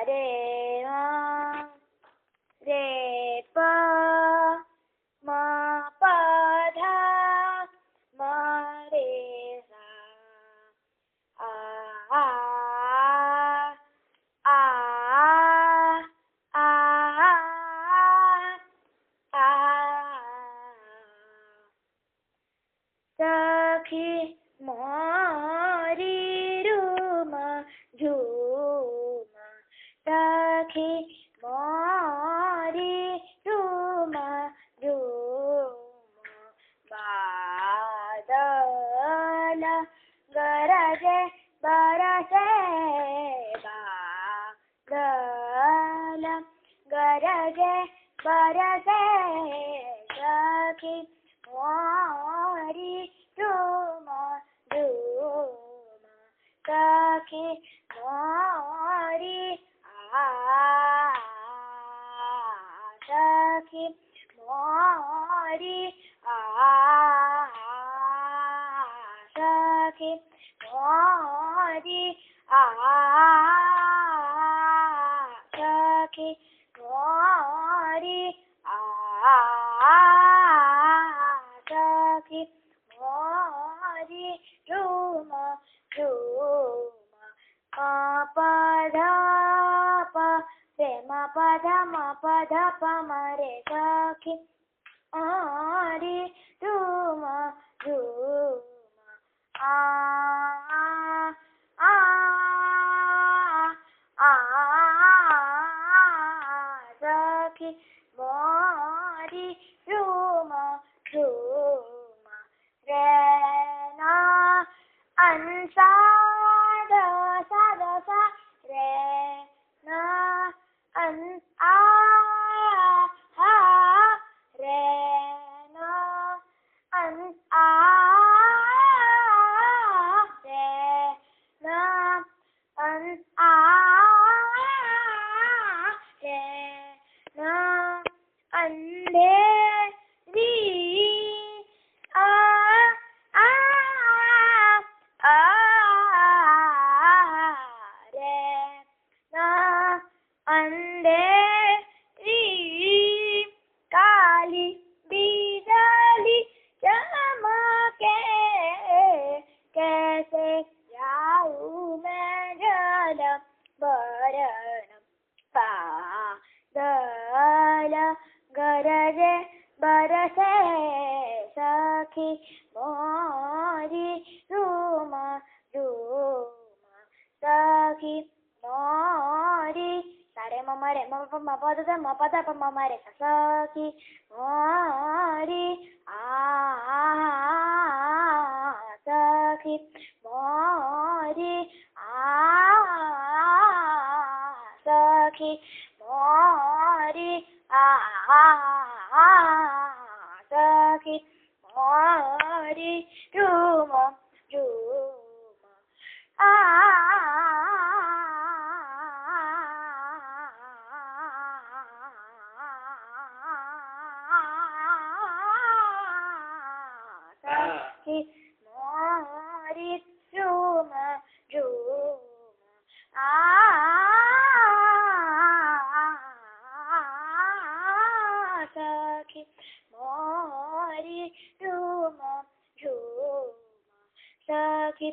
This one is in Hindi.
रे रे प म प ध म रे सा आ आ आ आ सखी मोरी रूम झूम सखी मोरी रूम झूम बादल गरजे बरसे बादल गरजे बरसे सखी मोरी झूम झूम सखी मोरी सखी मोरी सखी मोरी सखी मोरी सखी मोरी झूम झूम पध प रे म पध म पध प म रे सखी मोरी झूम झूम आ आ आ सखी मोरी झूम झूम रे ना अंसा द सा रे ना अन आ हा रे ना अन आ रे ना अन आ रे ना अंधेरी आ आ आ रे ना अंधेरी काली बिजली चमके कैसे जाऊं मैं जल बरण बादल गरजे बरसे सखी मोरी झूम झूम सखी मोरी सारे म रे म प म प ध म प ध प म म रे सा सखी मोरी सखी मोरी सखी मोरी सखी मोरी झूम झूम सखी मोरी झूम झूम सखी मोरी झूम झूम सखी